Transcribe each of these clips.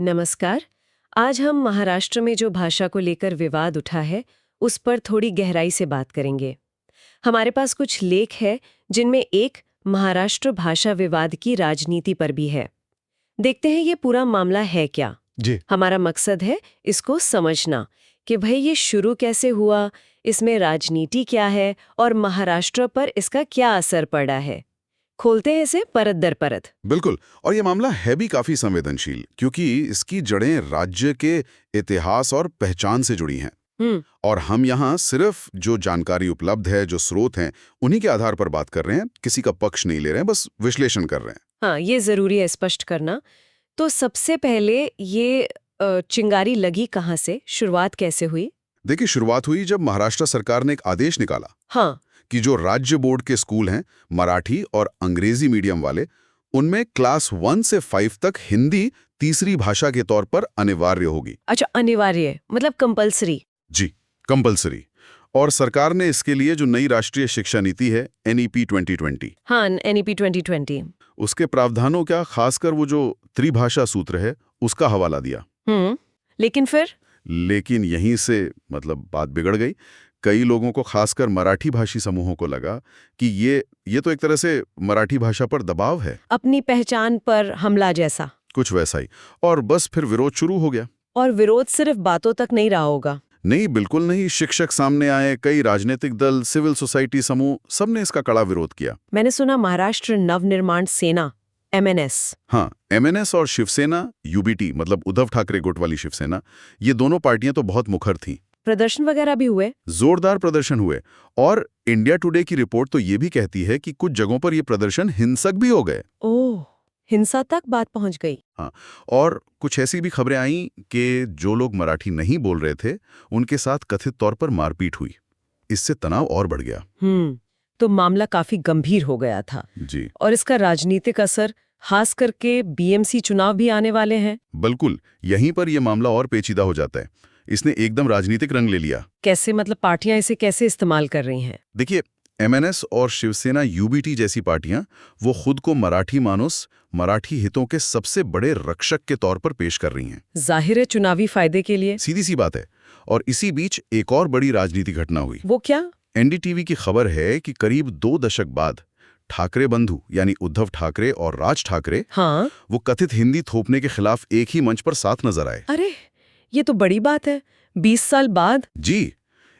नमस्कार। आज हम महाराष्ट्र में जो भाषा को लेकर विवाद उठा है उस पर थोड़ी गहराई से बात करेंगे। हमारे पास कुछ लेख है जिनमें एक महाराष्ट्र भाषा विवाद की राजनीति पर भी है। देखते हैं ये पूरा मामला है क्या। जी। हमारा मकसद है इसको समझना कि भाई ये शुरू कैसे हुआ, इसमें राजनीति क्या है और महाराष्ट्र पर इसका क्या असर पड़ा है। खोलते हैं इसे परत दर परत। बिल्कुल। और ये मामला है भी काफी संवेदनशील क्योंकि इसकी जड़ें राज्य के इतिहास और पहचान से जुड़ी हैं। और हम यहाँ सिर्फ जो जानकारी उपलब्ध है, जो स्रोत हैं, उन्हीं के आधार पर बात कर रहे हैं। किसी का पक्ष नहीं ले रहे हैं, बस विश्लेषण कर रहे हैं। हाँ, ये जरूरी है स्पष्ट करना। तो सबसे पहले ये चिंगारी लगी कहाँ से, शुरुआत कैसे हुई? देखिए, शुरुआत हुई जब महाराष्ट्र सरकार ने एक आदेश निकाला हाँ, कि जो राज्य बोर्ड के स्कूल हैं, मराठी और अंग्रेजी मीडियम वाले, उनमें क्लास 1 से 5 तक हिंदी तीसरी भाषा के तौर पर अनिवार्य होगी। अच्छा, अनिवार्य मतलब कंपलसरी। जी, कंपलसरी। और सरकार ने इसके लिए जो नई राष्ट्रीय शिक्षा नीति है, NEP 2020, हाँ, NEP 2020। उसके प्रावधानों क्या, खासकर वो जो त्रिभाषा सूत्र है, उसका हवाला दिया। लेकिन फिर लेकिन यहीं से बात बिगड़ गई। कई लोगों को, खासकर मराठी भाषी समूहों को लगा कि ये तो एक तरह से मराठी भाषा पर दबाव है, अपनी पहचान पर हमला जैसा। कुछ वैसा ही। और बस फिर विरोध शुरू हो गया। और विरोध सिर्फ बातों तक नहीं रहा होगा। नहीं, बिल्कुल नहीं। शिक्षक सामने आए, कई राजनीतिक दल, सिविल सोसाइटी समूह, सबने इसका कड़ा विरोध किया। मैंने सुना महाराष्ट्र नवनिर्माण सेना, MNS। हाँ, MNS और शिवसेना UBT, मतलब उद्धव ठाकरे गुट वाली शिवसेना, ये दोनों पार्टियां तो बहुत मुखर थीं। प्रदर्शन वगैरह भी हुए? जोरदार प्रदर्शन हुए। और इंडिया टुडे की रिपोर्ट तो ये भी कहती है कि कुछ जगहों पर ये प्रदर्शन हिंसक भी हो गए। ओह, हिंसा तक बात पहुंच गई। हाँ, और कुछ ऐसी भी खबरें आईं कि जो लोग मराठी नहीं बोल रहे थे, उनके साथ कथित तौर पर मारपीट हुई। इससे तनाव और बढ़ गया। तो मामला काफी गंभीर हो गया था। जी। और इसका राजनीतिक असर, खास करके BMC चुनाव भी आने वाले हैं। बिल्कुल, यहीं पर यह मामला और पेचीदा हो जाता है। इसने एकदम राजनीतिक रंग ले लिया। कैसे, मतलब पार्टियां इसे कैसे इस्तेमाल कर रही हैं? देखिए, MNS और शिवसेना UBT जैसी पार्टियां, वो खुद को मराठी मानुस, मराठी हितों के सबसे बड़े रक्षक के तौर पर पेश कर रही हैं। जाहिर है, चुनावी फायदे के लिए। सीधी सी बात है। और इसी बीच एक और बड़ी राजनीतिक घटना हुई। वो क्या? NDTV की खबर है कि करीब 2 दशक बाद ठाकरे बंधु यानी उद्धव ठाकरे और राज ठाकरे, हाँ, वो कथित हिंदी थोपने के खिलाफ एक ही मंच पर साथ नजर आए। अरे, ये तो बड़ी बात है। 20 साल बाद। जी,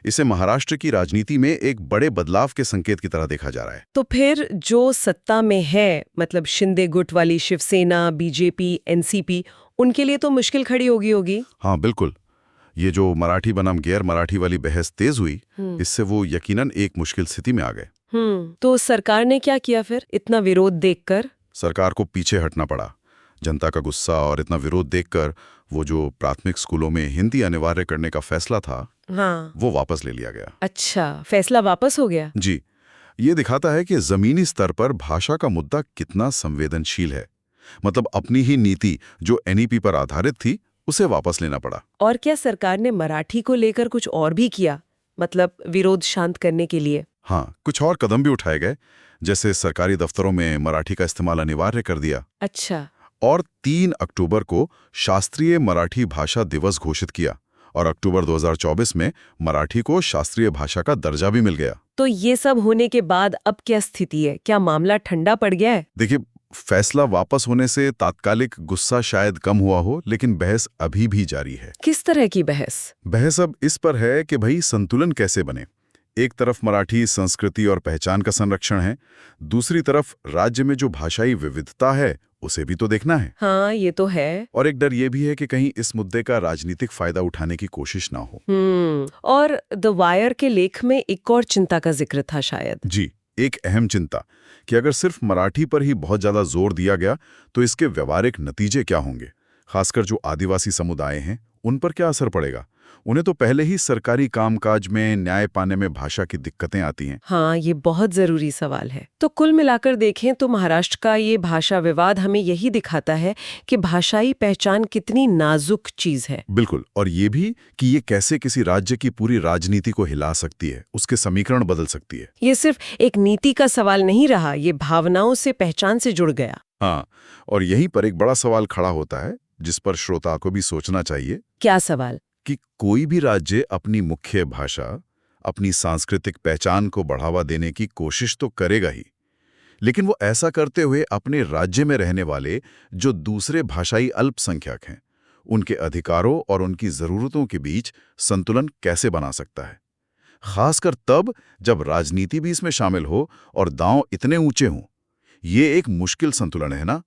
इसे महाराष्ट्र की राजनीति में एक बड़े बदलाव के संकेत की तरह देखा जा रहा है। तो फिर जो सत्ता में है, मतलब शिंदे गुट वाली शिवसेना, BJP, NCP, उनके लिए तो मुश्किल खड़ी होगी। हाँ, बिल्कुल। ये जो मराठी बनाम गैर मराठी वाली बहस तेज हुई, इससे वो यकीनन एक मुश्किल स्थिति में आ गए। तो सरकार ने क्या किया फिर, इतना विरोध देखकर? सरकार को पीछे हटना पड़ा। जनता का गुस्सा और इतना विरोध देखकर वो जो प्राथमिक स्कूलों में हिंदी अनिवार्य करने का फैसला था, हाँ, वो वापस ले लिया गया। अच्छा, फैसला वापस हो गया। जी, ये दिखाता है कि जमीनी स्तर पर भाषा का मुद्दा कितना संवेदनशील है। अपनी ही नीति जो NEP पर आधारित थी, उसे वापस लेना पड़ा। और क्या सरकार ने मराठी को लेकर कुछ और भी किया, विरोध शांत करने के लिए? हाँ, कुछ और कदम भी उठाए गए, जैसे सरकारी दफ्तरों में मराठी का इस्तेमाल अनिवार्य कर दिया। अच्छा। और 3 अक्टूबर को शास्त्रीय मराठी भाषा दिवस घोषित किया। और अक्टूबर 2024 में मराठी को शास्त्रीय भाषा का दर्जा भी मिल गया। तो ये सब होने के बाद अब क्या स्थिति है? क्या मामला ठंडा पड़ गया है? देखिए, फैसला वापस होने से तात्कालिक गुस्सा शायद कम हुआ हो, लेकिन बहस अभी भी जारी है। किस तरह की बहस? बहस अब इस पर है कि भाई संतुलन कैसे बने। एक तरफ मराठी संस्कृति और पहचान का संरक्षण है, दूसरी तरफ राज्य में जो भाषाई विविधता है उसे भी तो देखना है। हाँ, ये तो है। और एक डर ये भी है कि कहीं इस मुद्दे का राजनीतिक फायदा उठाने की कोशिश ना हो। और द वायर के लेख में एक और चिंता का जिक्र था शायद। जी, एक अहम चिंता कि अगर सिर्फ मराठी पर ही बहुत ज्यादा जोर दिया गया तो इसके व्यवहारिक नतीजे क्या होंगे। खासकर जो आदिवासी समुदाय हैं, उन पर क्या असर पड़ेगा। उन्हें तो पहले ही सरकारी कामकाज में न्याय पाने में भाषा की दिक्कतें आती हैं। हाँ, ये बहुत जरूरी सवाल है। तो कुल मिलाकर देखें तो महाराष्ट्र का ये भाषा विवाद हमें यही दिखाता है कि भाषाई पहचान कितनी नाजुक चीज है। बिल्कुल। और ये भी कि ये कैसे किसी राज्य की पूरी राजनीति को हिला सकती है, उसके समीकरण बदल सकती है। ये सिर्फ एक नीति का सवाल नहीं रहा, ये भावनाओं से, पहचान से जुड़ गया। हाँ, और यहीं पर एक बड़ा सवाल खड़ा होता है, जिस पर श्रोता को भी सोचना चाहिए क्या सवाल? कि कोई भी राज्य अपनी मुख्य भाषा, अपनी सांस्कृतिक पहचान को बढ़ावा देने की कोशिश तो करेगा ही, लेकिन वो ऐसा करते हुए अपने राज्य में रहने वाले जो दूसरे भाषाई अल्पसंख्यक हैं, उनके अधिकारों और उनकी ज़रूरतों के बीच संतुलन कैसे बना सकता है। खासकर तब जब राजनीति भी इसमें शामिल हो और दांव इतने ऊंचे हों। ये एक मुश्किल संतुलन है ना।